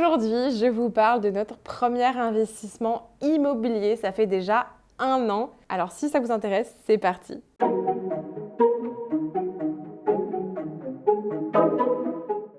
Aujourd'hui, je vous parle de notre premier investissement immobilier. Ça fait déjà 1 an. Alors si ça vous intéresse, c'est parti.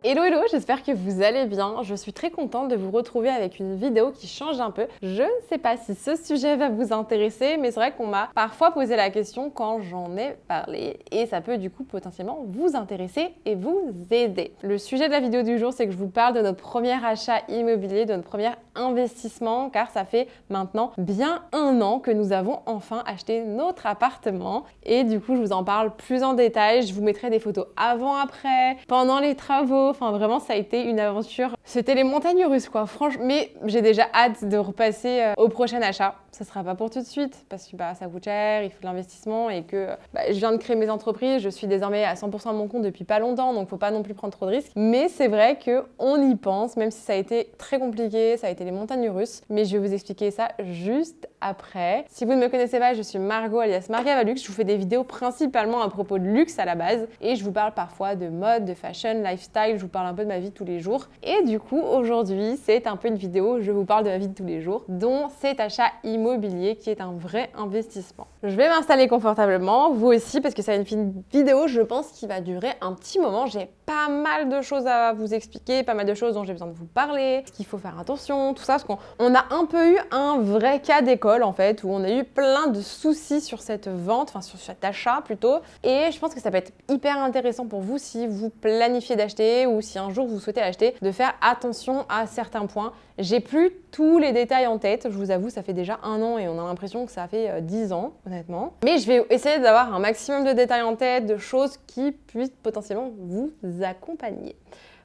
Hello hello, j'espère que vous allez bien. Je suis très contente de vous retrouver avec une vidéo qui change un peu. Je ne sais pas si ce sujet va vous intéresser, mais c'est vrai qu'on m'a parfois posé la question quand j'en ai parlé et ça peut du coup potentiellement vous intéresser et vous aider. Le sujet de la vidéo du jour, c'est que je vous parle de notre premier achat immobilier, de notre premier investissement, car ça fait maintenant bien 1 an que nous avons enfin acheté notre appartement et du coup je vous en parle plus en détail. Je vous mettrai des photos avant-après, pendant les travaux. Enfin, vraiment, ça a été une aventure. C'était les montagnes russes, quoi. Franchement, mais j'ai déjà hâte de repasser au prochain achat. Ça sera pas pour tout de suite parce que ça coûte cher, il faut de l'investissement et que je viens de créer mes entreprises. Je suis désormais à 100% de mon compte depuis pas longtemps, donc faut pas non plus prendre trop de risques. Mais c'est vrai qu'on y pense, même si ça a été très compliqué, ça a été les montagnes russes. Mais je vais vous expliquer ça juste après. Si vous ne me connaissez pas, je suis Margot alias Margavalux. Je vous fais des vidéos principalement à propos de luxe à la base et je vous parle parfois de mode, de fashion, lifestyle. Je vous parle un peu de ma vie de tous les jours. Et du coup, aujourd'hui, c'est un peu une vidéo où je vous parle de ma vie de tous les jours, dont cet achat immobilier qui est un vrai investissement. Je vais m'installer confortablement, vous aussi, parce que c'est une vidéo, je pense, qui va durer un petit moment. J'ai pas mal de choses à vous expliquer, pas mal de choses dont j'ai besoin de vous parler, ce qu'il faut faire attention, tout ça, parce qu'on a un peu eu un vrai cas d'école, en fait, où on a eu plein de soucis sur cette vente, enfin sur cet achat plutôt, et je pense que ça peut être hyper intéressant pour vous si vous planifiez d'acheter ou si un jour vous souhaitez acheter, de faire attention à certains points. J'ai plus tous les détails en tête, je vous avoue, ça fait déjà 1 an et on a l'impression que ça fait 10 ans, honnêtement. Mais je vais essayer d'avoir un maximum de détails en tête, de choses qui puissent potentiellement vous accompagner.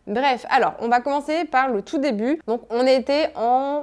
Bref, alors, on va commencer par le tout début. Donc, on était en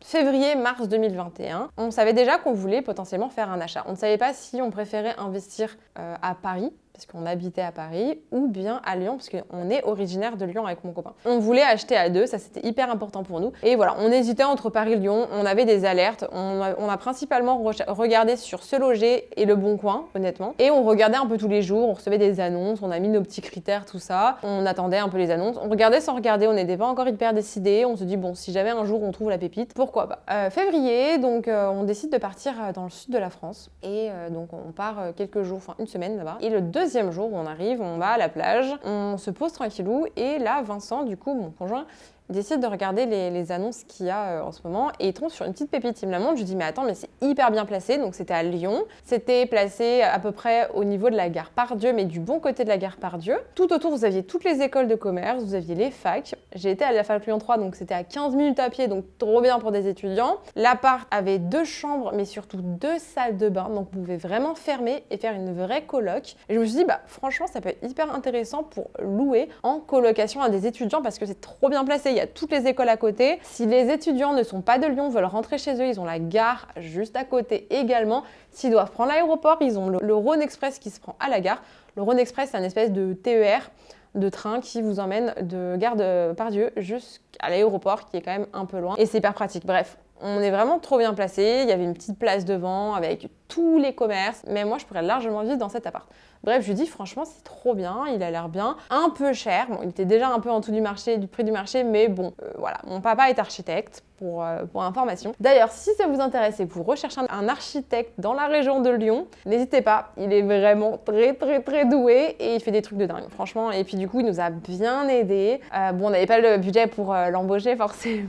février-mars 2021. On savait déjà qu'on voulait potentiellement faire un achat. On ne savait pas si on préférait investir à Paris, parce qu'on habitait à Paris, ou bien à Lyon, parce qu'on est originaire de Lyon avec mon copain. On voulait acheter à 2, ça c'était hyper important pour nous. Et voilà, on hésitait entre Paris et Lyon, on avait des alertes, on a principalement regardé sur Se Loger et Le Bon Coin, honnêtement. Et on regardait un peu tous les jours, on recevait des annonces, on a mis nos petits critères, tout ça. On attendait un peu les annonces, on regardait sans regarder, on n'était pas encore hyper décidés. On se dit, bon, si jamais un jour on trouve la pépite, pourquoi pas. Février, donc on décide de partir dans le sud de la France. Et donc on part quelques jours, enfin 1 semaine là-bas. Et le deuxième jour où on arrive, on va à la plage, on se pose tranquillou et là Vincent, du coup mon conjoint, décide de regarder les annonces qu'il y a en ce moment et il tombe sur une petite pépite. Il me la montre, je lui dis mais attends, mais c'est hyper bien placé. Donc c'était à Lyon, c'était placé à peu près au niveau de la gare Pardieu, mais du bon côté de la gare Pardieu. Tout autour vous aviez toutes les écoles de commerce, vous aviez les facs. J'ai été à la fac Lyon 3, donc c'était à 15 minutes à pied, donc trop bien pour des étudiants. L'appart avait 2 chambres, mais surtout 2 salles de bain, donc vous pouvez vraiment fermer et faire une vraie coloc. Et je me suis dit franchement ça peut être hyper intéressant pour louer en colocation à des étudiants parce que c'est trop bien placé. Il y a toutes les écoles à côté. Si les étudiants ne sont pas de Lyon, veulent rentrer chez eux, ils ont la gare juste à côté également. S'ils doivent prendre l'aéroport, ils ont le Rhône Express qui se prend à la gare. Le Rhône Express, c'est une espèce de TER, de train qui vous emmène de gare de Pardieu jusqu'à l'aéroport qui est quand même un peu loin. Et c'est hyper pratique. Bref, on est vraiment trop bien placé. Il y avait une petite place devant avec tous les commerces. Mais moi, je pourrais largement vivre dans cet appart. Bref, je lui dis franchement, c'est trop bien, il a l'air bien. Un peu cher, bon, il était déjà un peu en dessous du prix du marché, mais bon, voilà. Mon papa est architecte, pour information. D'ailleurs, si ça vous intéresse et que vous recherchez un architecte dans la région de Lyon, n'hésitez pas, il est vraiment très très très doué et il fait des trucs de dingue, franchement. Et puis du coup, il nous a bien aidés. Bon, on n'avait pas le budget pour l'embaucher forcément,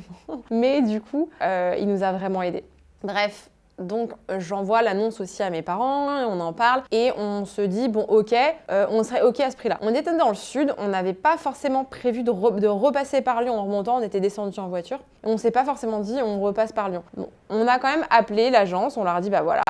mais du coup, il nous a vraiment aidés. Bref. Donc j'envoie l'annonce aussi à mes parents, on en parle et on se dit bon ok, on serait ok à ce prix-là. On était dans le sud, on n'avait pas forcément prévu de repasser par Lyon en remontant, on était descendu en voiture. Et on s'est pas forcément dit on repasse par Lyon. Bon, on a quand même appelé l'agence, on leur a dit voilà,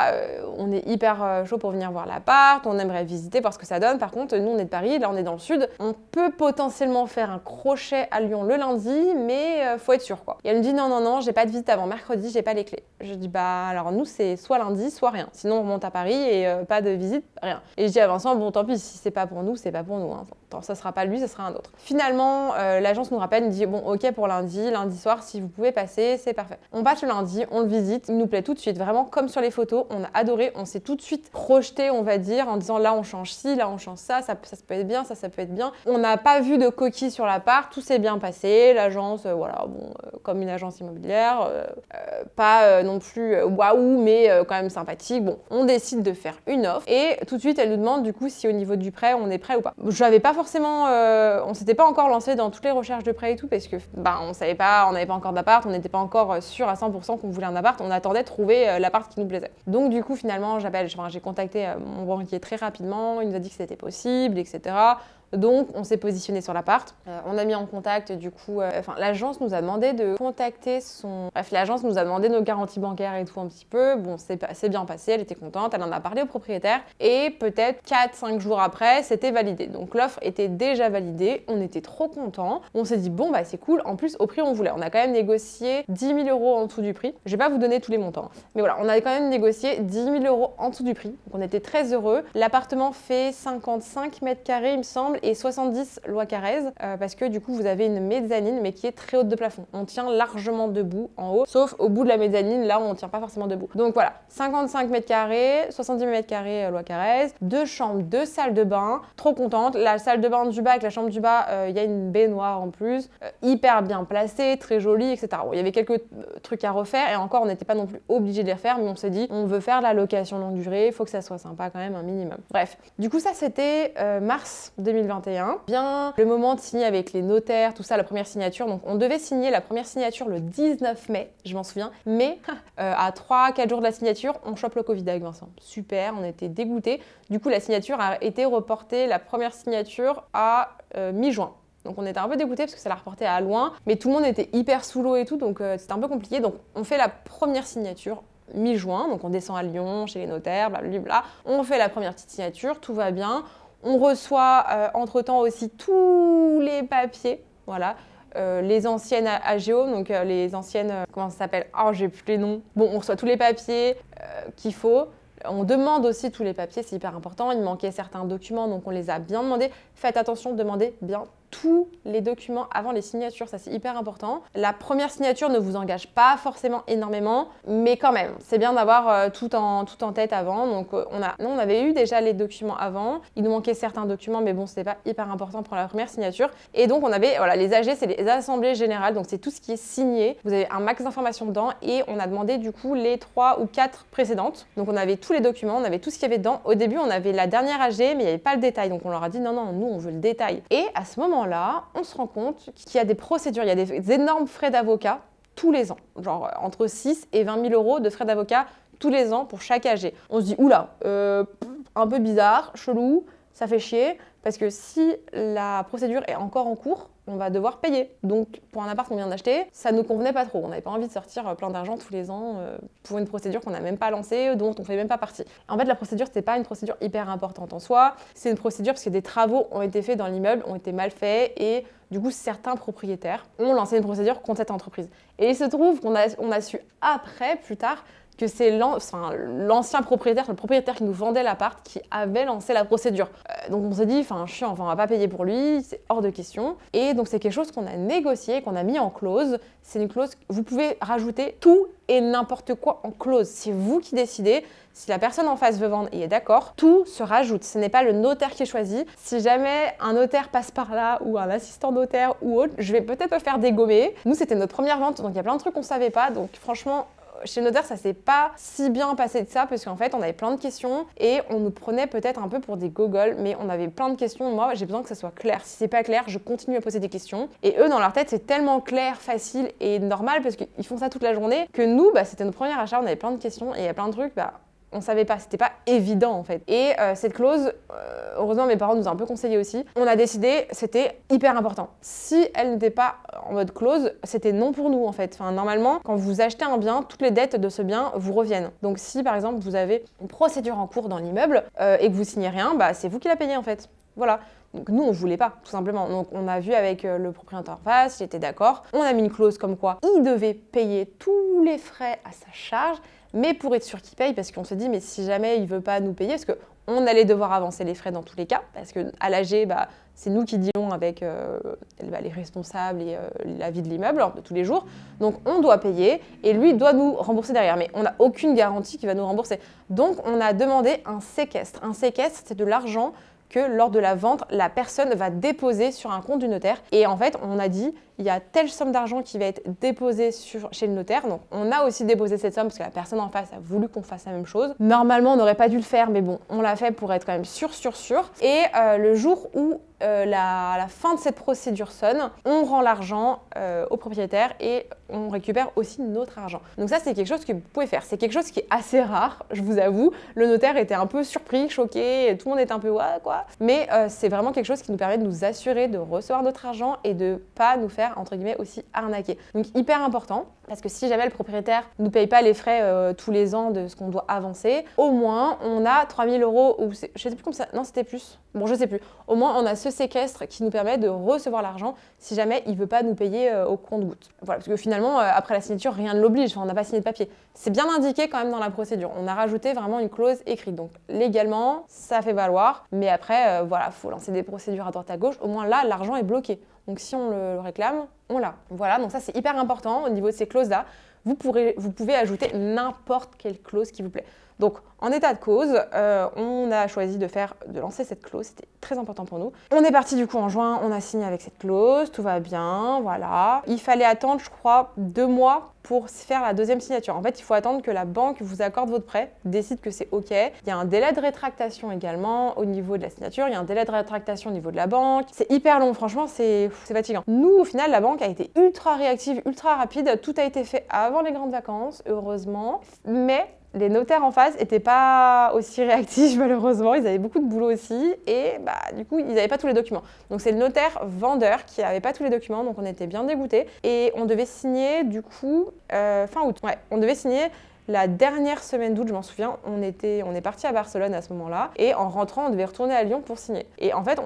on est hyper chaud pour venir voir l'appart, on aimerait visiter, voir ce que ça donne. Par contre, nous on est de Paris, là on est dans le sud, on peut potentiellement faire un crochet à Lyon le lundi, mais faut être sûr quoi. Et elle me dit non, j'ai pas de visite avant mercredi, j'ai pas les clés. Je dis alors nous, c'est soit lundi, soit rien. Sinon, on remonte à Paris et pas de visite, rien. Et je dis à Vincent, bon, tant pis, si c'est pas pour nous, c'est pas pour nous. Hein. Ça sera pas lui, ça sera un autre. Finalement, l'agence nous rappelle, nous dit, bon, ok pour lundi soir, si vous pouvez passer, c'est parfait. On passe le lundi, on le visite, il nous plaît tout de suite, vraiment comme sur les photos, on a adoré, on s'est tout de suite projeté, on va dire, en disant là on change ci, là on change ça peut être bien, ça peut être bien. On n'a pas vu de coquilles sur l'appart, tout s'est bien passé, l'agence, voilà, bon, comme une agence immobilière, pas non plus waouh, mais quand même sympathique. Bon, on décide de faire une offre et tout de suite elle nous demande du coup si au niveau du prêt on est prêt ou pas. Je n'avais pas forcément, on s'était pas encore lancé dans toutes les recherches de prêt et tout parce que on savait pas, on n'avait pas encore d'appart, on n'était pas encore sûr à 100% qu'on voulait un appart, on attendait de trouver l'appart qui nous plaisait. Donc du coup finalement j'ai contacté mon banquier très rapidement, il nous a dit que c'était possible, etc. Donc, on s'est positionné sur l'appart. On a mis en contact, du coup... l'agence nous a demandé de contacter son... Bref, l'agence nous a demandé nos garanties bancaires et tout un petit peu. Bon, c'est bien passé, elle était contente, elle en a parlé au propriétaire. Et peut-être 4-5 jours après, c'était validé. Donc, l'offre était déjà validée. On était trop contents. On s'est dit, bon, bah c'est cool. En plus, au prix, on voulait. On a quand même négocié 10 000 € en dessous du prix. Je vais pas vous donner tous les montants. Mais voilà, on a quand même négocié 10 000 € en dessous du prix. Donc, on était très heureux. L'appartement fait 55 mètres carrés, il me semble, et 70 lois Carrez, parce que du coup vous avez une mezzanine mais qui est très haute de plafond. On tient largement debout en haut, sauf au bout de la mezzanine, là on tient pas forcément debout. Donc voilà, 55 mètres carrés, 70 mètres carrés lois Carrez, 2 chambres, 2 salles de bain, trop contente. La salle de bain du bas avec la chambre du bas, il y a une baignoire en plus, hyper bien placée, très jolie, etc. Bon, il y avait quelques trucs à refaire et encore on n'était pas non plus obligé de les refaire, mais on s'est dit on veut faire de la location longue durée, il faut que ça soit sympa quand même un minimum. Bref, du coup ça c'était mars 2021. Bien le moment de signer avec les notaires, tout ça, la première signature. Donc on devait signer la première signature le 19 mai, je m'en souviens, mais à 3-4 jours de la signature, on chope le Covid avec Vincent. Super, on était dégoûtés. Du coup la signature a été reportée, la première signature à mi-juin. Donc on était un peu dégoûtés parce que ça l'a reporté à loin, mais tout le monde était hyper sous l'eau et tout, donc c'était un peu compliqué. Donc on fait la première signature mi-juin, donc on descend à Lyon, chez les notaires, blablabla. On fait la première petite signature, tout va bien. On reçoit entre-temps aussi tous les papiers, voilà. Les anciennes AGO, donc les anciennes, comment ça s'appelle? Oh, j'ai plus les noms. Bon, on reçoit tous les papiers qu'il faut. On demande aussi tous les papiers, c'est hyper important. Il manquait certains documents, donc on les a bien demandés. Faites attention, demandez bien tous les documents avant les signatures, ça c'est hyper important. La première signature ne vous engage pas forcément énormément, mais quand même, c'est bien d'avoir tout en tête avant. Donc on avait eu déjà les documents avant, il nous manquait certains documents, mais bon, c'était pas hyper important pour la première signature. Et donc on avait, voilà, les AG, c'est les assemblées générales, donc c'est tout ce qui est signé. Vous avez un max d'informations dedans et on a demandé du coup les 3 ou 4 précédentes. Donc on avait tous les documents, on avait tout ce qu'il y avait dedans. Au début, on avait la dernière AG, mais il n'y avait pas le détail. Donc on leur a dit non, nous on veut le détail. Et à ce moment-là, on se rend compte qu'il y a des procédures, il y a des énormes frais d'avocat tous les ans, genre entre 6 et 20 000 € de frais d'avocat tous les ans pour chaque AG. On se dit, oula, un peu bizarre, chelou, ça fait chier, parce que si la procédure est encore en cours, on va devoir payer. Donc, pour un appart qu'on vient d'acheter, ça ne nous convenait pas trop. On n'avait pas envie de sortir plein d'argent tous les ans pour une procédure qu'on n'a même pas lancée, dont on ne fait même pas partie. En fait, la procédure, c'était pas une procédure hyper importante en soi. C'est une procédure parce que des travaux ont été faits dans l'immeuble, ont été mal faits et du coup, certains propriétaires ont lancé une procédure contre cette entreprise. Et il se trouve qu'on a su après, plus tard, que c'est l'ancien propriétaire, le propriétaire qui nous vendait l'appart, qui avait lancé la procédure. Donc on s'est dit, chiant, on va pas payer pour lui, c'est hors de question. Et donc c'est quelque chose qu'on a négocié, qu'on a mis en clause. C'est une clause, vous pouvez rajouter tout et n'importe quoi en clause. C'est vous qui décidez. Si la personne en face veut vendre et est d'accord, tout se rajoute. Ce n'est pas le notaire qui choisit. Si jamais un notaire passe par là ou un assistant notaire ou autre, je vais peut-être me faire dégommer. Nous, c'était notre première vente, donc il y a plein de trucs qu'on savait pas. Donc franchement, chez le notaire, ça s'est pas si bien passé de ça parce qu'en fait, on avait plein de questions et on nous prenait peut-être un peu pour des gogoles, mais on avait plein de questions. Moi, j'ai besoin que ça soit clair. Si c'est pas clair, je continue à poser des questions. Et eux, dans leur tête, c'est tellement clair, facile et normal parce qu'ils font ça toute la journée que nous, c'était notre premier achat, on avait plein de questions et il y a plein de trucs, on savait pas, c'était pas évident en fait. Et cette clause, heureusement mes parents nous ont un peu conseillé aussi, on a décidé, c'était hyper important. Si elle n'était pas en mode clause, c'était non pour nous en fait. Normalement, quand vous achetez un bien, toutes les dettes de ce bien vous reviennent. Donc si par exemple vous avez une procédure en cours dans l'immeuble et que vous signez rien, c'est vous qui la payez en fait. Voilà. Donc nous, on voulait pas, tout simplement. Donc on a vu avec le propriétaire en face, il était d'accord. On a mis une clause comme quoi il devait payer tous les frais à sa charge, mais pour être sûr qu'il paye, parce qu'on se dit, mais si jamais il veut pas nous payer, parce qu'on allait devoir avancer les frais dans tous les cas, parce qu'à l'AG, c'est nous qui dealons avec les responsables et la vie de l'immeuble de tous les jours. Donc on doit payer et lui doit nous rembourser derrière. Mais on n'a aucune garantie qu'il va nous rembourser. Donc on a demandé un séquestre. Un séquestre, c'est de l'argent que lors de la vente, la personne va déposer sur un compte du notaire. Et en fait, on a dit, il y a telle somme d'argent qui va être déposée chez le notaire. Donc, on a aussi déposé cette somme parce que la personne en face a voulu qu'on fasse la même chose. Normalement, on n'aurait pas dû le faire, mais bon, on l'a fait pour être quand même sûr. Et le jour où la fin de cette procédure sonne, on rend l'argent au propriétaire et on récupère aussi notre argent. Donc ça, c'est quelque chose que vous pouvez faire. C'est quelque chose qui est assez rare, je vous avoue. Le notaire était un peu surpris, choqué, tout le monde était un peu « ouais, quoi ?» Mais c'est vraiment quelque chose qui nous permet de nous assurer de recevoir notre argent et de pas nous faire, entre guillemets, aussi arnaquer. Donc hyper important, parce que si jamais le propriétaire ne nous paye pas les frais tous les ans de ce qu'on doit avancer, au moins on a 3 000 €, ou je sais plus comme ça, non c'était plus, bon je sais plus. Au moins on a ce séquestre qui nous permet de recevoir l'argent si jamais il veut pas nous payer au compte-gouttes. Voilà, parce que finalement après la signature rien ne l'oblige, enfin, on n'a pas signé de papier. C'est bien indiqué quand même dans la procédure, on a rajouté vraiment une clause écrite, donc légalement ça fait valoir, mais après voilà, faut lancer des procédures à droite à gauche, au moins là l'argent est bloqué. Donc si on le réclame, on l'a. Voilà, donc ça c'est hyper important au niveau de ces clauses-là. Vous pouvez ajouter n'importe quelle clause qui vous plaît. Donc en état de cause, on a choisi de lancer cette clause, c'était très important pour nous. On est parti du coup en juin, on a signé avec cette clause, tout va bien, voilà. Il fallait attendre, je crois, 2 mois pour faire la deuxième signature. En fait, il faut attendre que la banque vous accorde votre prêt, décide que c'est OK. Il y a un délai de rétractation également au niveau de la signature, il y a un délai de rétractation au niveau de la banque. C'est hyper long, franchement, c'est fatigant. Nous, au final, la banque a été ultra réactive, ultra rapide, tout a été fait avant les grandes vacances, heureusement, mais les notaires en face n'étaient pas aussi réactifs malheureusement, ils avaient beaucoup de boulot aussi et du coup ils n'avaient pas tous les documents. Donc c'est le notaire vendeur qui n'avait pas tous les documents, donc on était bien dégoûtés et on devait signer du coup fin août. Ouais, on devait signer la dernière semaine d'août, je m'en souviens, on est parti à Barcelone à ce moment-là et en rentrant on devait retourner à Lyon pour signer. Et en fait,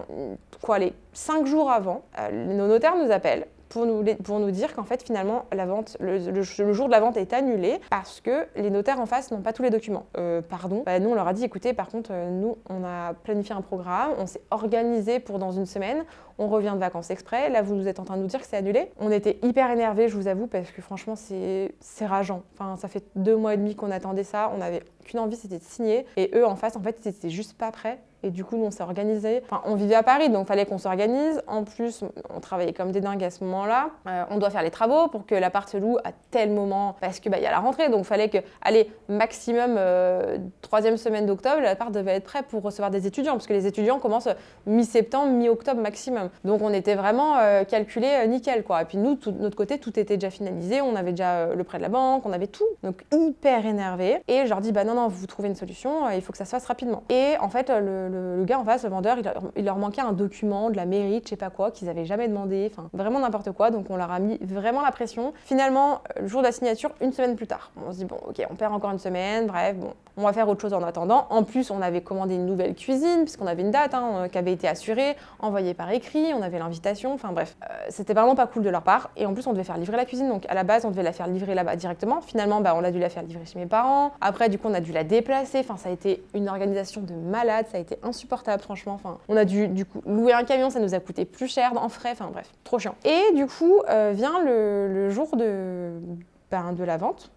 les 5 jours avant, nos notaires nous appellent pour nous dire qu'en fait finalement la vente, le jour de la vente est annulé parce que les notaires en face n'ont pas tous les documents. Pardon. Nous on leur a dit écoutez par contre nous on a planifié un programme, on s'est organisé pour dans une semaine, on revient de vacances exprès, là vous êtes en train de nous dire que c'est annulé. On était hyper énervés je vous avoue parce que franchement c'est rageant. Enfin ça fait 2 mois et demi qu'on attendait ça, on n'avait qu'une envie c'était de signer et eux en face en fait ils étaient juste pas prêts. Et du coup, nous, on s'est organisé. Enfin, on vivait à Paris, donc il fallait qu'on s'organise. En plus, on travaillait comme des dingues à ce moment-là. On doit faire les travaux pour que l'appart se loue à tel moment, parce que y a la rentrée. Donc, il fallait que, allez, maximum 3e semaine d'octobre, l'appart devait être prêt pour recevoir des étudiants, parce que les étudiants commencent mi-septembre, mi-octobre maximum. Donc, on était vraiment calculé nickel, quoi. Et puis nous, de notre côté, tout était déjà finalisé. On avait déjà le prêt de la banque, on avait tout. Donc, hyper énervé. Et je leur dis, non, vous trouvez une solution, il faut que ça se fasse rapidement. Et en fait, le gars en face, le vendeur, il leur manquait un document de la mairie, je sais pas quoi, qu'ils avaient jamais demandé, enfin vraiment n'importe quoi, donc on leur a mis vraiment la pression. Finalement, le jour de la signature, 1 semaine plus tard, on se dit bon ok, on perd encore 1 semaine, bref, bon, on va faire autre chose en attendant. En plus, on avait commandé une nouvelle cuisine, puisqu'on avait une date qui avait été assurée, envoyée par écrit, on avait l'invitation, enfin bref, c'était vraiment pas cool de leur part. Et en plus, on devait faire livrer la cuisine, donc à la base, on devait la faire livrer là-bas directement. Finalement, on a dû la faire livrer chez mes parents. Après, du coup, on a dû la déplacer, enfin ça a été une organisation de malade, ça a été insupportable franchement, enfin on a dû du coup louer un camion, ça nous a coûté plus cher en frais, enfin bref, trop chiant. Et du coup vient le jour de la vente,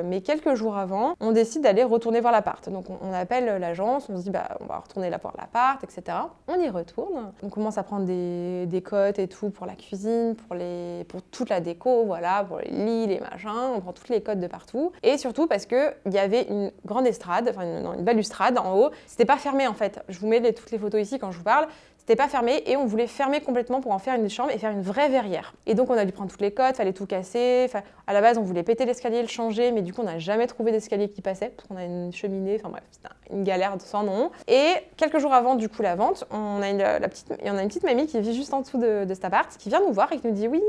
mais quelques jours avant, on décide d'aller retourner voir l'appart. Donc on appelle l'agence, on se dit on va retourner voir l'appart, etc. On y retourne, on commence à prendre des cotes et tout pour la cuisine, pour toute la déco, voilà, pour les lits, les machins, on prend toutes les cotes de partout. Et surtout parce qu'il y avait une grande estrade, enfin une balustrade en haut, c'était pas fermé en fait. Je vous mets toutes les photos ici quand je vous parle. C'était pas fermé et on voulait fermer complètement pour en faire une chambre et faire une vraie verrière. Et donc on a dû prendre toutes les cotes, fallait tout casser. Enfin, à la base on voulait péter l'escalier, le changer, mais du coup on n'a jamais trouvé d'escalier qui passait parce qu'on a une cheminée. Enfin bref, c'était une galère sans nom. Et quelques jours avant du coup la vente, on a une petite mamie qui vit juste en dessous de cet appart, qui vient nous voir et qui nous dit oui,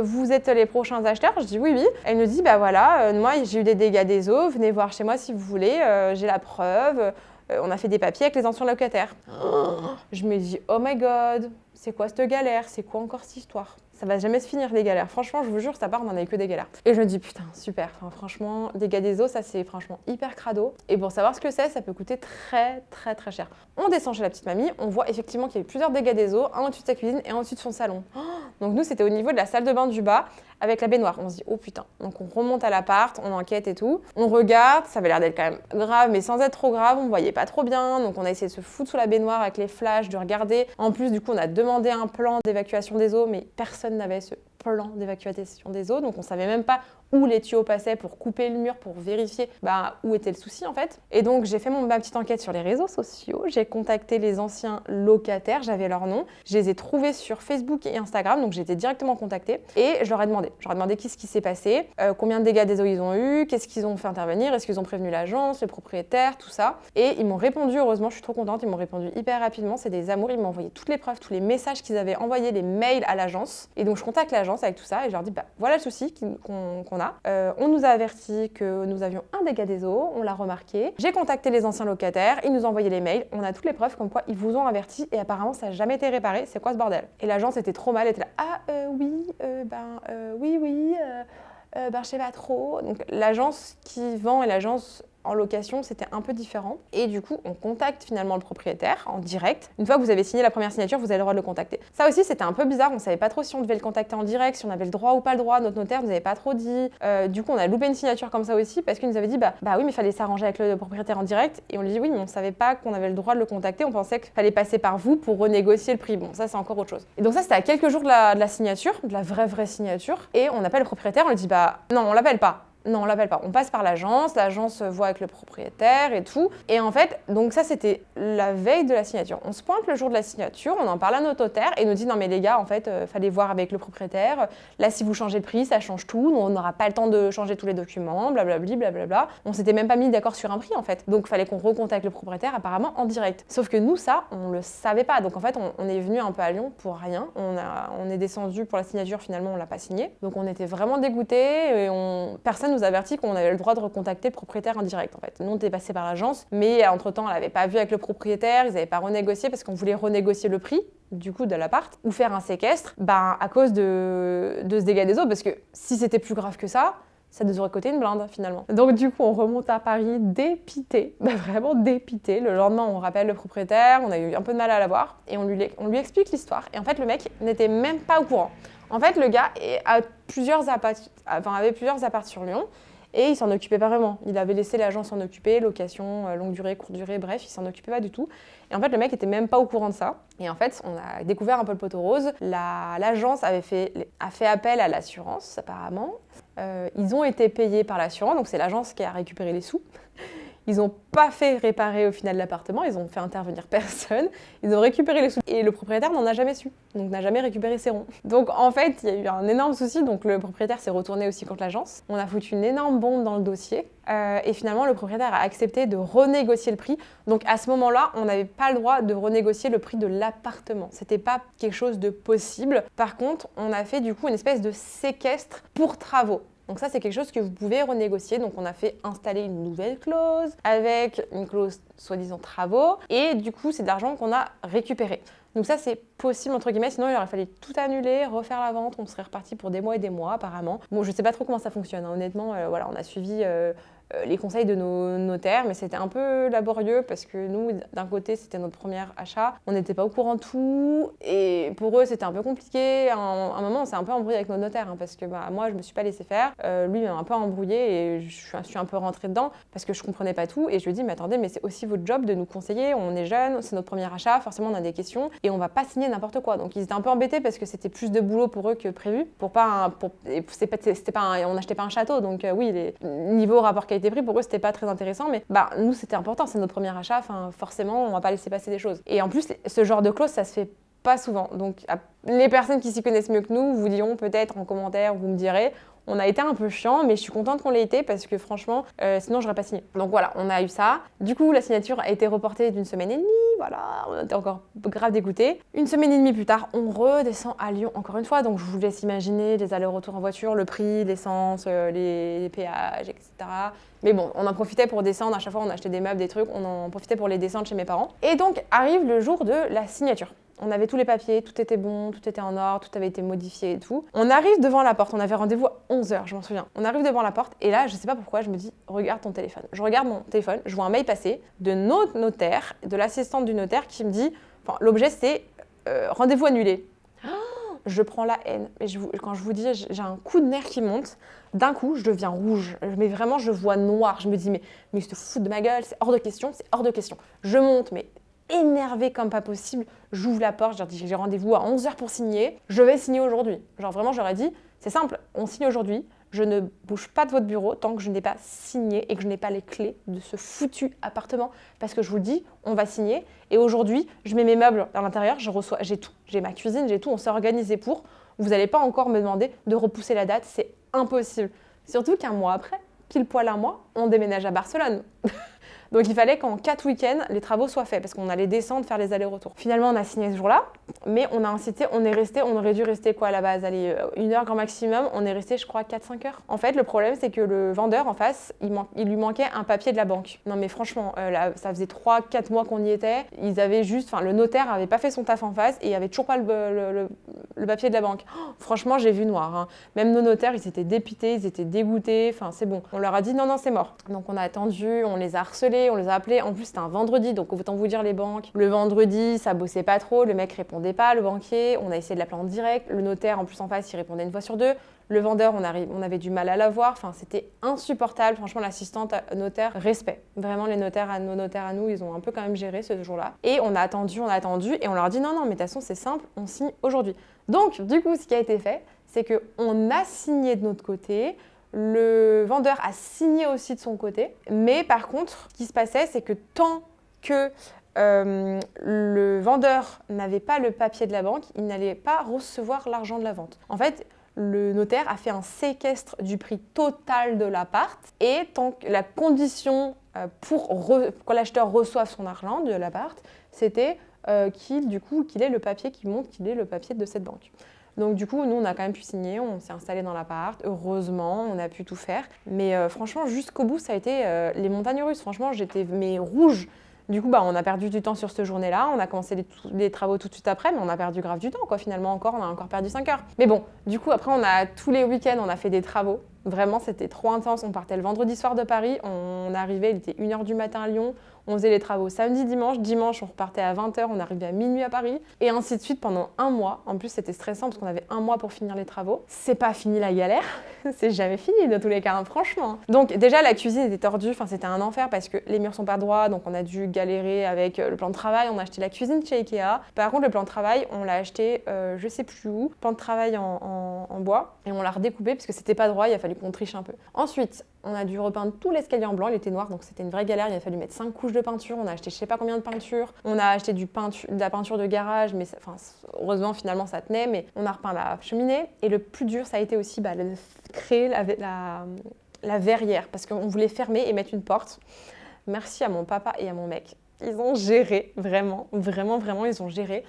vous êtes les prochains acheteurs. Je dis oui oui. Elle nous dit voilà, moi j'ai eu des dégâts des eaux, venez voir chez moi si vous voulez, j'ai la preuve. On a fait des papiers avec les anciens locataires. Je me dis, oh my god, c'est quoi cette galère? C'est quoi encore cette histoire? ça va jamais se finir les galères. Franchement, je vous jure, ça part, on en a eu que des galères. Et je me dis, putain, super. Enfin, franchement, dégâts des eaux, ça c'est franchement hyper crado. Et pour savoir ce que c'est, ça peut coûter très, très, très cher. On descend chez la petite mamie, on voit effectivement qu'il y a eu plusieurs dégâts des eaux, un au-dessus de sa cuisine et un au-dessus de son salon. Oh, donc nous, c'était au niveau de la salle de bain du bas, avec la baignoire. On se dit, oh putain. Donc on remonte à l'appart, on enquête et tout. On regarde, ça avait l'air d'être quand même grave, mais sans être trop grave, on voyait pas trop bien. Donc on a essayé de se foutre sous la baignoire avec les flashs, de regarder. En plus, du coup, on a demandé un plan d'évacuation des eaux, mais personne n'avait ce plan d'évacuation des eaux. Donc on savait même pas où les tuyaux passaient pour couper le mur, pour vérifier où était le souci en fait. Et donc j'ai fait ma petite enquête sur les réseaux sociaux, j'ai contacté les anciens locataires, j'avais leur nom, je les ai trouvés sur Facebook et Instagram, donc j'ai été directement contactée et je leur ai demandé qu'est-ce qui s'est passé, combien de dégâts des eaux ils ont eu, qu'est-ce qu'ils ont fait intervenir, est-ce qu'ils ont prévenu l'agence, le propriétaire, tout ça. Et ils m'ont répondu, heureusement je suis trop contente, ils m'ont répondu hyper rapidement, c'est des amours, ils m'ont envoyé toutes les preuves, tous les messages qu'ils avaient envoyés, les mails à l'agence. Et donc je contacte l'agence avec tout ça et je leur dis voilà le souci qu'on a. On nous a averti que nous avions un dégât des eaux, on l'a remarqué. J'ai contacté les anciens locataires, ils nous ont envoyé les mails, on a toutes les preuves comme quoi ils vous ont averti et apparemment ça n'a jamais été réparé. C'est quoi ce bordel? Et l'agence était trop mal, elle était là je sais pas trop. Donc l'agence qui vend et l'agence en location, c'était un peu différent. Et du coup, on contacte finalement le propriétaire en direct. Une fois que vous avez signé la première signature, vous avez le droit de le contacter. Ça aussi, c'était un peu bizarre. On savait pas trop si on devait le contacter en direct, si on avait le droit ou pas le droit. Notre notaire nous avait pas trop dit. Du coup, on a loupé une signature comme ça aussi parce qu'il nous avait dit bah oui, mais il fallait s'arranger avec le propriétaire en direct. Et on lui dit oui, mais on savait pas qu'on avait le droit de le contacter. On pensait qu'il fallait passer par vous pour renégocier le prix. Bon, ça, c'est encore autre chose. Et donc ça, c'était à quelques jours de la signature, de la vraie signature. Et on appelle le propriétaire, on lui dit non, on l'appelle pas. Non, on l'appelle pas. On passe par l'agence voit avec le propriétaire et tout. Et en fait, donc ça, c'était la veille de la signature. On se pointe le jour de la signature, on en parle à notre notaire et il nous dit non mais les gars, en fait, fallait voir avec le propriétaire. Là, si vous changez le prix, ça change tout. On n'aura pas le temps de changer tous les documents, blablabli, blablabla. On s'était même pas mis d'accord sur un prix en fait. Donc, fallait qu'on recontacte le propriétaire apparemment en direct. Sauf que nous, ça, on le savait pas. Donc en fait, on est venu un peu à Lyon pour rien. On est descendu pour la signature, finalement, on l'a pas signé. Donc on était vraiment dégoûtés et personne nous averti qu'on avait le droit de recontacter le propriétaire en direct en fait. Nous on était passé par l'agence, mais entre-temps elle n'avait pas vu avec le propriétaire, ils n'avaient pas renégocié parce qu'on voulait renégocier le prix du coup de l'appart ou faire un séquestre à cause de ce dégât des eaux parce que si c'était plus grave que ça nous aurait coûté une blinde finalement. Donc du coup on remonte à Paris dépité, vraiment dépité. Le lendemain on rappelle le propriétaire, on a eu un peu de mal à l'avoir et on lui explique l'histoire et en fait le mec n'était même pas au courant. En fait le gars avait plusieurs apparts sur Lyon. Et il s'en occupait pas vraiment. Il avait laissé l'agence s'en occuper, location, longue durée, courte durée, bref, il s'en occupait pas du tout. Et en fait, le mec était même pas au courant de ça. Et en fait, on a découvert un peu le poteau rose. L'agence a fait appel à l'assurance, apparemment. Ils ont été payés par l'assurance, donc c'est l'agence qui a récupéré les sous. Ils n'ont pas fait réparer au final l'appartement, ils ont fait intervenir personne, ils ont récupéré les sous et le propriétaire n'en a jamais su, donc n'a jamais récupéré ses ronds. Donc en fait, il y a eu un énorme souci, donc le propriétaire s'est retourné aussi contre l'agence. On a foutu une énorme bombe dans le dossier et finalement le propriétaire a accepté de renégocier le prix. Donc à ce moment-là, on n'avait pas le droit de renégocier le prix de l'appartement. C'était pas quelque chose de possible. Par contre, on a fait du coup une espèce de séquestre pour travaux. Donc ça, c'est quelque chose que vous pouvez renégocier. Donc on a fait installer une nouvelle clause avec une clause soi-disant travaux. Et du coup, c'est de l'argent qu'on a récupéré. Donc ça, c'est possible, entre guillemets. Sinon, il aurait fallu tout annuler, refaire la vente. On serait reparti pour des mois et des mois, apparemment. Bon, je sais pas trop comment ça fonctionne. Hein. Honnêtement, on a suivi les conseils de nos notaires, mais c'était un peu laborieux parce que nous, d'un côté, c'était notre premier achat. On n'était pas au courant de tout. Et pour eux, c'était un peu compliqué. À un moment, on s'est un peu embrouillé avec nos notaires hein, parce que moi, je me suis pas laissé faire. Lui, il m'a un peu embrouillé et je suis un peu rentrée dedans parce que je comprenais pas tout. Et je lui ai dit, mais attendez, mais c'est aussi votre job de nous conseiller. On est jeunes, c'est notre premier achat. Forcément, on a des questions et on va pas signer n'importe quoi. Donc, ils étaient un peu embêtés parce que c'était plus de boulot pour eux que prévu. On n'achetait pas un château. Donc, oui, niveau rapport qualité-prix, pour eux, c'était pas très intéressant. Mais nous, c'était important. C'est notre premier achat. Forcément, on va pas laisser passer des choses. Et en plus, ce genre de clause, ça se fait pas souvent. Donc, les personnes qui s'y connaissent mieux que nous vous diront peut-être en commentaire, vous me direz, on a été un peu chiant, mais je suis contente qu'on l'ait été parce que franchement, sinon j'aurais pas signé. Donc voilà, on a eu ça. Du coup, la signature a été reportée d'une semaine et demie. Voilà, on était encore grave dégoûtés. Une semaine et demie plus tard, on redescend à Lyon encore une fois. Donc je vous laisse imaginer les allers-retours en voiture, le prix, l'essence, les péages, etc. Mais bon, on en profitait pour descendre. À chaque fois, on achetait des meubles, des trucs. On en profitait pour les descendre chez mes parents. Et donc arrive le jour de la signature. On avait tous les papiers, tout était bon, tout était en ordre, tout avait été modifié et tout. On arrive devant la porte, on avait rendez-vous à 11h, je m'en souviens. On arrive devant la porte et là, je sais pas pourquoi, je me dis, regarde ton téléphone. Je regarde mon téléphone, je vois un mail passer de notre notaire, de l'assistante du notaire qui me dit, enfin, l'objet c'est rendez-vous annulé. Je prends la haine. Et quand je vous dis, j'ai un coup de nerf qui monte. D'un coup, je deviens rouge. Mais vraiment, je vois noir. Je me dis, mais ils se foutent de ma gueule, c'est hors de question, c'est hors de question. Je monte, mais énervée comme pas possible. J'ouvre la porte, je leur dis, j'ai rendez-vous à 11h pour signer. Je vais signer aujourd'hui. Genre vraiment, j'aurais dit, c'est simple, on signe aujourd'hui. Je ne bouge pas de votre bureau tant que je n'ai pas signé et que je n'ai pas les clés de ce foutu appartement. Parce que je vous le dis, on va signer. Et aujourd'hui, je mets mes meubles à l'intérieur, j'ai tout. J'ai ma cuisine, j'ai tout. On s'est organisé pour. Vous n'allez pas encore me demander de repousser la date. C'est impossible. Surtout qu'un mois après, pile poil un mois, on déménage à Barcelone. Donc il fallait qu'en 4 week-ends, les travaux soient faits parce qu'on allait descendre, faire les allers-retours. Finalement, on a signé ce jour-là, mais on a incité, on aurait dû rester quoi à la base? Allez, 1 heure grand maximum, on est resté je crois 4-5 heures. En fait, le problème c'est que le vendeur en face, il lui manquait un papier de la banque. Non mais franchement, là, ça faisait 3-4 mois qu'on y était, le notaire avait pas fait son taf en face et il y avait toujours pas le papier de la banque. Oh, franchement, j'ai vu noir. Hein. Même nos notaires, ils étaient dépités, ils étaient dégoûtés, enfin c'est bon. On leur a dit non, c'est mort. Donc on a attendu, on les a harcelés, on les a appelés. En plus, c'était un vendredi, donc autant vous dire les banques. Le vendredi, ça bossait pas trop, le mec répondait pas, le banquier. On a essayé de l'appeler en direct. Le notaire, en plus en face, il répondait 1 fois sur 2. Le vendeur, on avait du mal à l'avoir. Enfin, c'était insupportable. Franchement, l'assistante notaire, respect. Vraiment, nos notaires à nous, ils ont un peu quand même géré ce jour-là. Et on a attendu, et on leur a dit non, mais de toute façon, c'est simple, on signe aujourd'hui. Donc, du coup, ce qui a été fait, c'est qu'on a signé de notre côté. Le vendeur a signé aussi de son côté, mais par contre, ce qui se passait, c'est que tant que le vendeur n'avait pas le papier de la banque, il n'allait pas recevoir l'argent de la vente. En fait, le notaire a fait un séquestre du prix total de l'appart et tant que la condition que l'acheteur reçoive son argent de l'appart, c'était qu'il ait le papier qui montre qu'il est le papier de cette banque. Donc du coup, nous, on a quand même pu signer, on s'est installé dans l'appart, heureusement, on a pu tout faire. Mais franchement, jusqu'au bout, ça a été les montagnes russes. Franchement, j'étais rouge. Du coup, on a perdu du temps sur cette journée-là, on a commencé les travaux tout de suite après, mais on a perdu grave du temps, quoi. Finalement, on a encore perdu 5 heures. Mais bon, du coup, après, tous les week-ends, on a fait des travaux. Vraiment, c'était trop intense. On partait le vendredi soir de Paris, on arrivait, il était 1h du matin à Lyon. On faisait les travaux samedi, dimanche. Dimanche, on repartait à 20h, on arrivait à minuit à Paris. Et ainsi de suite pendant 1 mois. En plus, c'était stressant parce qu'on avait 1 mois pour finir les travaux. C'est pas fini la galère. C'est jamais fini de tous les cas, hein, franchement. Donc déjà, la cuisine était tordue. Enfin, c'était un enfer parce que les murs sont pas droits. Donc on a dû galérer avec le plan de travail. On a acheté la cuisine chez Ikea. Par contre, le plan de travail, on l'a acheté je sais plus où. Plan de travail en bois. Et on l'a redécoupé parce que c'était pas droit. Il a fallu qu'on triche un peu. Ensuite, on a dû repeindre tout l'escalier en blanc. Il était noir, donc c'était une vraie galère. Il a fallu mettre 5 couches de peinture. On a acheté je sais pas combien de peinture. On a acheté de la peinture de garage, mais heureusement finalement ça tenait. Mais on a repeint la cheminée. Et le plus dur, ça a été aussi de créer la verrière parce qu'on voulait fermer et mettre une porte. Merci à mon papa et à mon mec. Ils ont géré, vraiment, ils ont géré.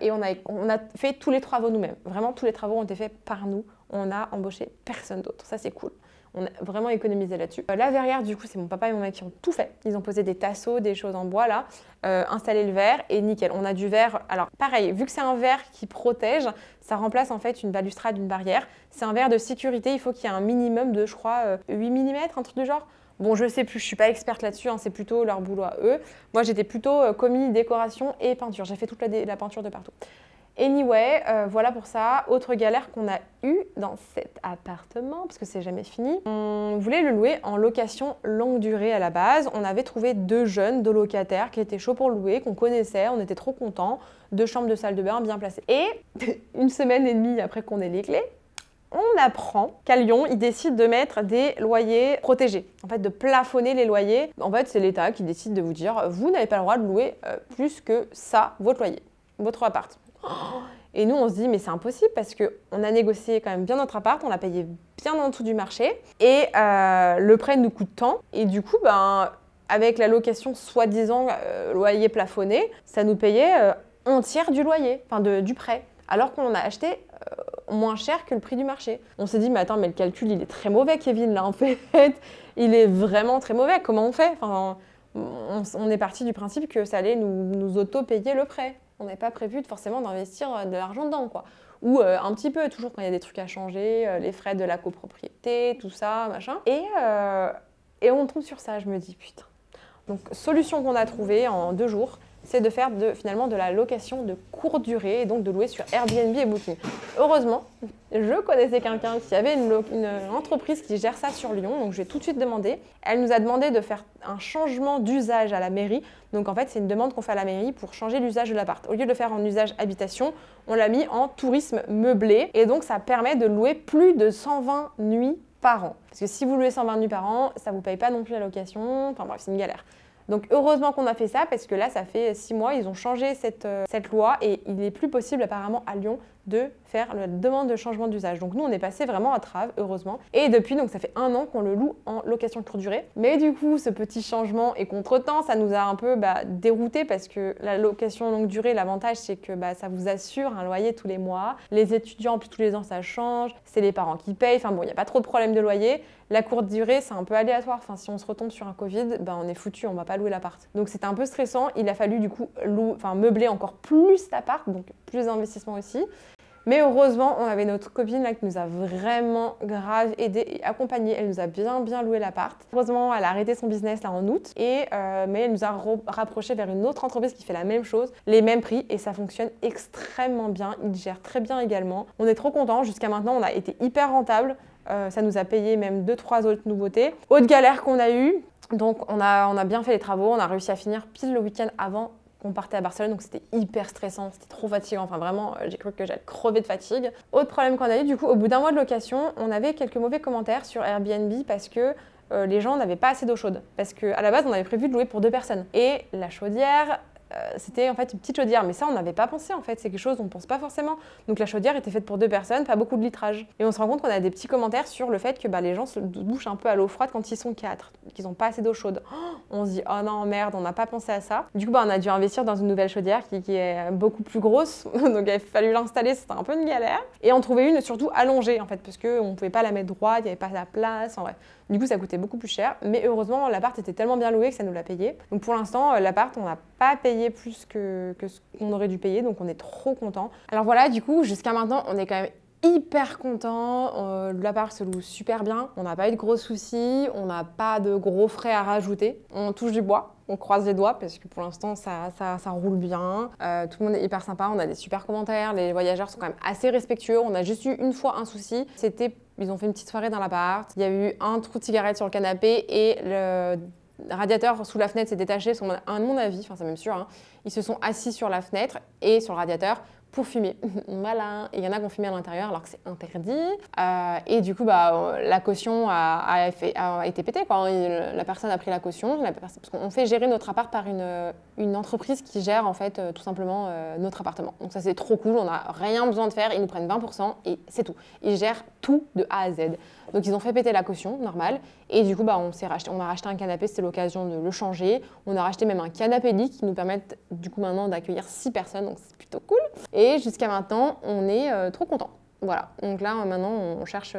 Et on a fait tous les travaux nous-mêmes. Vraiment, tous les travaux ont été faits par nous. On n'a embauché personne d'autre. Ça, c'est cool. On a vraiment économisé là-dessus. La verrière, du coup, c'est mon papa et mon mec qui ont tout fait. Ils ont posé des tasseaux, des choses en bois, là, installé le verre et nickel. On a du verre. Alors, pareil, vu que c'est un verre qui protège, ça remplace en fait une balustrade, une barrière. C'est un verre de sécurité. Il faut qu'il y ait un minimum de, je crois, 8 mm, un truc du genre. Bon, je sais plus, je suis pas experte là-dessus, hein, c'est plutôt leur boulot à eux. Moi, j'étais plutôt commis, décoration et peinture. J'ai fait toute la peinture de partout. Anyway, voilà pour ça. Autre galère qu'on a eue dans cet appartement, parce que c'est jamais fini. On voulait le louer en location longue durée à la base. On avait trouvé 2 jeunes, 2 locataires qui étaient chauds pour le louer, qu'on connaissait, on était trop contents. 2 chambres de salle de bain bien placées. Et 1 semaine et demie après qu'on ait les clés, on apprend qu'à Lyon, ils décident de mettre des loyers protégés. En fait, de plafonner les loyers. En fait, c'est l'État qui décide de vous dire « Vous n'avez pas le droit de louer plus que ça, votre loyer, votre appart. » Et nous, on se dit « Mais c'est impossible parce qu'on a négocié quand même bien notre appart, on l'a payé bien en dessous du marché et le prêt nous coûte tant. Et du coup, avec la location soi-disant loyer plafonné, ça nous payait un tiers du loyer, du prêt. Alors qu'on a acheté moins cher que le prix du marché. On s'est dit, mais attends, mais le calcul, il est très mauvais, Kevin, là, en fait. Il est vraiment très mauvais. Comment on fait ? On est parti du principe que ça allait nous auto-payer le prêt. on n'avait pas prévu forcément d'investir de l'argent dedans, quoi. Ou un petit peu, toujours quand il y a des trucs à changer, les frais de la copropriété, tout ça, machin. Et on tombe sur ça, je me dis, putain. Donc, solution qu'on a trouvée en 2 jours, c'est de faire finalement de la location de courte durée et donc de louer sur Airbnb et Booking. Heureusement, je connaissais quelqu'un qui avait une entreprise qui gère ça sur Lyon, donc je lui ai tout de suite demandé. Elle nous a demandé de faire un changement d'usage à la mairie. Donc en fait, c'est une demande qu'on fait à la mairie pour changer l'usage de l'appart. Au lieu de le faire en usage habitation, on l'a mis en tourisme meublé et donc ça permet de louer plus de 120 nuits par an. Parce que si vous louez 120 nuits par an, ça ne vous paye pas non plus la location. Enfin bref, c'est une galère. Donc heureusement qu'on a fait ça parce que là, ça fait 6 mois, ils ont changé cette loi et il n'est plus possible apparemment à Lyon de faire la demande de changement d'usage. Donc nous, on est passé vraiment à travers, heureusement. Et depuis, donc ça fait 1 an qu'on le loue en location de courte durée. Mais du coup, ce petit changement et contretemps, ça nous a un peu dérouté parce que la location longue durée, l'avantage, c'est que ça vous assure un loyer tous les mois. Les étudiants, en plus tous les ans, ça change. C'est les parents qui payent. Enfin bon, il n'y a pas trop de problème de loyer. La courte durée, c'est un peu aléatoire. Enfin, si on se retombe sur un Covid, on est foutu, on va pas louer l'appart. Donc c'était un peu stressant. Il a fallu du coup meubler encore plus l'appart, donc plus d'investissement aussi. Mais heureusement, on avait notre copine là qui nous a vraiment grave aidé et accompagné. Elle nous a bien loué l'appart. Heureusement, elle a arrêté son business là en août, mais elle nous a rapproché vers une autre entreprise qui fait la même chose, les mêmes prix, et ça fonctionne extrêmement bien. Ils gèrent très bien également. On est trop contents. Jusqu'à maintenant, on a été hyper rentable. Ça nous a payé même 2-3 autres nouveautés. Autre galère qu'on a eue, donc on a bien fait les travaux, on a réussi à finir pile le week-end avant qu'on partait à Barcelone, donc c'était hyper stressant, c'était trop fatigant, enfin vraiment j'ai cru que j'allais crever de fatigue. Autre problème qu'on a eu, du coup au bout d'1 mois de location, on avait quelques mauvais commentaires sur Airbnb parce que les gens n'avaient pas assez d'eau chaude. Parce qu'à la base on avait prévu de louer pour 2 personnes. Et la chaudière, c'était en fait une petite chaudière, mais ça on n'avait pas pensé en fait, c'est quelque chose qu'on ne pense pas forcément. Donc la chaudière était faite pour 2 personnes, pas beaucoup de litrage. Et on se rend compte qu'on a des petits commentaires sur le fait que les gens se bouchent un peu à l'eau froide quand ils sont 4, qu'ils n'ont pas assez d'eau chaude. On se dit oh non merde, on n'a pas pensé à ça. Du coup on a dû investir dans une nouvelle chaudière qui est beaucoup plus grosse, donc il a fallu l'installer, c'était un peu une galère. Et on trouvait une surtout allongée en fait, parce qu'on ne pouvait pas la mettre droite, il n'y avait pas la place, en vrai. Du coup, ça coûtait beaucoup plus cher, mais heureusement, l'appart était tellement bien loué que ça nous l'a payé. Donc pour l'instant, l'appart, on n'a pas payé plus que ce qu'on aurait dû payer, donc on est trop contents. Alors voilà, du coup, jusqu'à maintenant, on est quand même hyper contents. L'appart se loue super bien, on n'a pas eu de gros soucis, on n'a pas de gros frais à rajouter. On touche du bois. On croise les doigts parce que pour l'instant ça roule bien. Tout le monde est hyper sympa, on a des super commentaires, les voyageurs sont quand même assez respectueux. On a juste eu une fois un souci, ils ont fait une petite soirée dans l'appart, il y a eu un trou de cigarette sur le canapé et le radiateur sous la fenêtre s'est détaché, à mon avis, enfin c'est même sûr, hein. Ils se sont assis sur la fenêtre et sur le radiateur pour fumer. Voilà, il y en a qui ont fumé à l'intérieur alors que c'est interdit. Et du coup, la caution a été pétée, quoi. La personne a pris la caution, parce qu'on fait gérer notre appart par une entreprise qui gère en fait tout simplement notre appartement. Donc ça c'est trop cool, on n'a rien besoin de faire, ils nous prennent 20% et c'est tout. Ils gèrent tout de A à Z. Donc ils ont fait péter la caution, normal. Et du coup, on a racheté un canapé, c'était l'occasion de le changer. On a racheté même un canapé lit qui nous permet du coup maintenant d'accueillir 6 personnes, donc c'est plutôt cool. Et jusqu'à maintenant, on est trop contents. Voilà, donc là maintenant on cherche,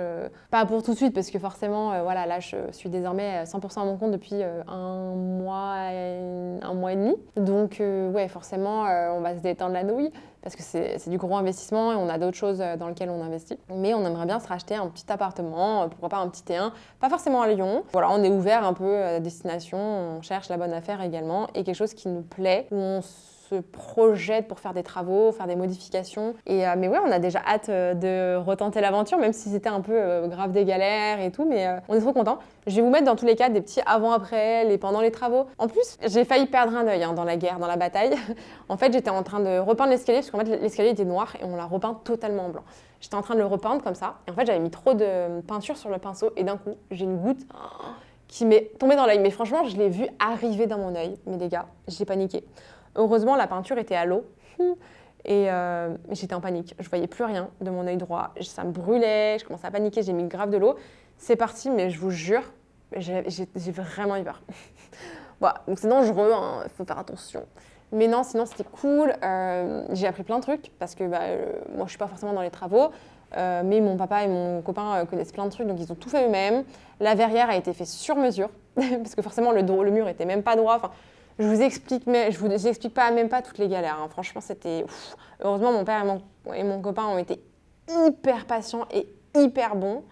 pas pour tout de suite parce que forcément là je suis désormais 100% à mon compte depuis 1 mois et demi. Donc ouais forcément on va se détendre la nouille parce que c'est du gros investissement et on a d'autres choses dans lesquelles on investit. Mais on aimerait bien se racheter un petit appartement, pourquoi pas un petit T1, pas forcément à Lyon. Voilà, on est ouvert un peu à la destination, on cherche la bonne affaire également et quelque chose qui nous plaît, où on se projette pour faire des travaux, faire des modifications. Mais ouais, on a déjà hâte de retenter l'aventure, même si c'était un peu grave des galères et tout, mais on est trop contents. Je vais vous mettre dans tous les cas des petits avant-après, les pendant les travaux. En plus, j'ai failli perdre un œil dans la guerre, dans la bataille. En fait, j'étais en train de repeindre l'escalier, parce qu'en fait, l'escalier était noir et on l'a repeint totalement en blanc. J'étais en train de le repeindre comme ça, et en fait, j'avais mis trop de peinture sur le pinceau, et d'un coup, j'ai une goutte qui m'est tombée dans l'œil. Mais franchement, je l'ai vu arriver dans mon œil. Mais les gars, j'ai paniqué. Heureusement, la peinture était à l'eau et j'étais en panique. Je voyais plus rien de mon œil droit. Ça me brûlait, je commençais à paniquer, j'ai mis grave de l'eau. C'est parti, mais je vous jure, j'ai vraiment eu peur. Voilà, donc c'est dangereux, il faut faire attention. Mais non, sinon c'était cool. J'ai appris plein de trucs parce que moi je suis pas forcément dans les travaux. Mais mon papa et mon copain connaissent plein de trucs, donc ils ont tout fait eux-mêmes. La verrière a été faite sur mesure, parce que forcément le mur était même pas droit. Enfin, Je vous explique, mais je vous explique pas même pas toutes les galères. Hein. Franchement, c'était heureusement mon père et mon copain ont été hyper patients et hyper bons.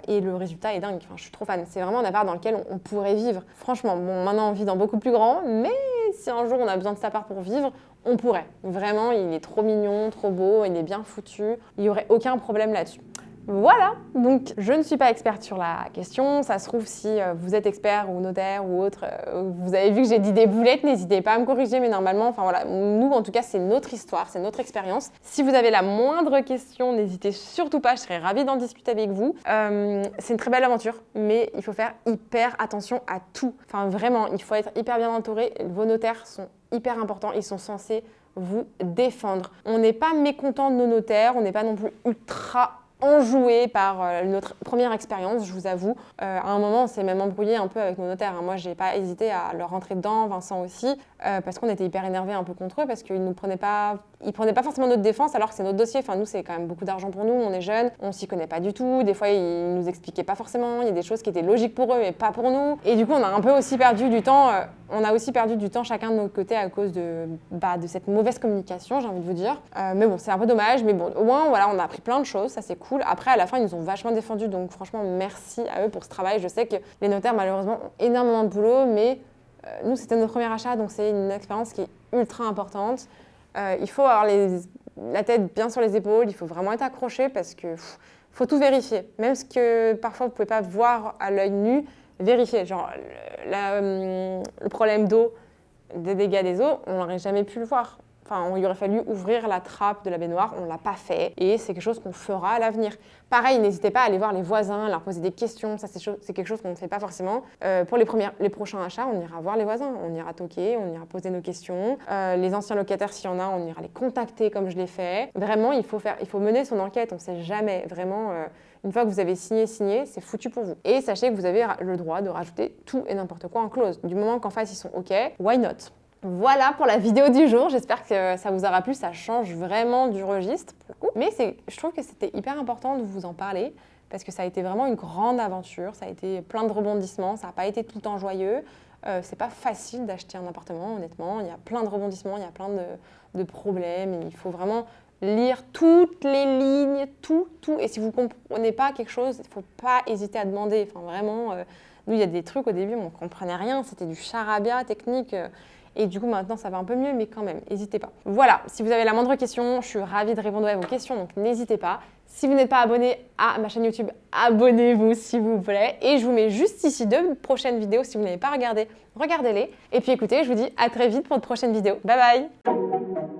Et le résultat est dingue. Enfin, je suis trop fan. C'est vraiment un appart dans lequel on pourrait vivre. Franchement, bon, maintenant on vit dans beaucoup plus grand, mais si un jour on a besoin de cet appart pour vivre, on pourrait. Vraiment, il est trop mignon, trop beau, il est bien foutu. Il n'y aurait aucun problème là-dessus. Voilà, donc je ne suis pas experte sur la question. Ça se trouve, si vous êtes expert ou notaire ou autre, vous avez vu que j'ai dit des boulettes, n'hésitez pas à me corriger, mais normalement, enfin voilà, nous en tout cas, c'est notre histoire, c'est notre expérience. Si vous avez la moindre question, n'hésitez surtout pas, je serais ravie d'en discuter avec vous. C'est une très belle aventure, mais il faut faire hyper attention à tout. Enfin vraiment, il faut être hyper bien entouré. Vos notaires sont hyper importants, ils sont censés vous défendre. On n'est pas mécontent de nos notaires, on n'est pas non plus ultra enjoué par notre première expérience, je vous avoue. À un moment, on s'est même embrouillé un peu avec nos notaires. Hein. Moi, j'ai pas hésité à leur rentrer dedans, Vincent aussi, parce qu'on était hyper énervés un peu contre eux, parce qu'ils nous prenaient pas forcément notre défense, alors que c'est notre dossier. Enfin, nous, c'est quand même beaucoup d'argent pour nous, on est jeunes, on s'y connaît pas du tout. Des fois, ils nous expliquaient pas forcément. Il y a des choses qui étaient logiques pour eux, mais pas pour nous. Et du coup, on a un peu aussi perdu du temps. On a aussi perdu du temps chacun de notre côté à cause de cette mauvaise communication, j'ai envie de vous dire. Mais bon, c'est un peu dommage, mais bon, au moins, voilà, on a appris plein de choses, ça c'est cool. Après, à la fin, ils nous ont vachement défendus, donc franchement, merci à eux pour ce travail. Je sais que les notaires, malheureusement, ont énormément de boulot, mais nous, c'était notre premier achat, donc c'est une expérience qui est ultra importante. Il faut avoir la tête bien sur les épaules, il faut vraiment être accroché parce que faut tout vérifier. Même ce que parfois vous ne pouvez pas voir à l'œil nu, vérifier. Genre, le problème d'eau, des dégâts des eaux, on n'aurait jamais pu le voir. Enfin, il aurait fallu ouvrir la trappe de la baignoire, on ne l'a pas fait et c'est quelque chose qu'on fera à l'avenir. Pareil, n'hésitez pas à aller voir les voisins, leur poser des questions, ça c'est quelque chose qu'on ne fait pas forcément. Pour les prochains achats, on ira voir les voisins, on ira toquer, on ira poser nos questions. Les anciens locataires, s'il y en a, on ira les contacter comme je l'ai fait. Vraiment, il faut mener son enquête, on ne sait jamais. Vraiment, une fois que vous avez signé, c'est foutu pour vous. Et sachez que vous avez le droit de rajouter tout et n'importe quoi en clause. Du moment qu'en face, ils sont OK, why not ? Voilà pour la vidéo du jour, j'espère que ça vous aura plu, ça change vraiment du registre pour le coup. Mais je trouve que c'était hyper important de vous en parler parce que ça a été vraiment une grande aventure, ça a été plein de rebondissements, ça n'a pas été tout le temps joyeux. C'est pas facile d'acheter un appartement, honnêtement, il y a plein de rebondissements, il y a plein de problèmes, et il faut vraiment lire toutes les lignes, tout. Et si vous ne comprenez pas quelque chose, il ne faut pas hésiter à demander. Enfin vraiment, nous il y a des trucs au début, on ne comprenait rien, c'était du charabia technique. Et du coup, maintenant, ça va un peu mieux, mais quand même, n'hésitez pas. Voilà, si vous avez la moindre question, je suis ravie de répondre à vos questions, donc n'hésitez pas. Si vous n'êtes pas abonné à ma chaîne YouTube, abonnez-vous s'il vous plaît. Et je vous mets juste ici 2 prochaines vidéos. Si vous n'avez pas regardé, regardez-les. Et puis écoutez, je vous dis à très vite pour de prochaines vidéos. Bye bye!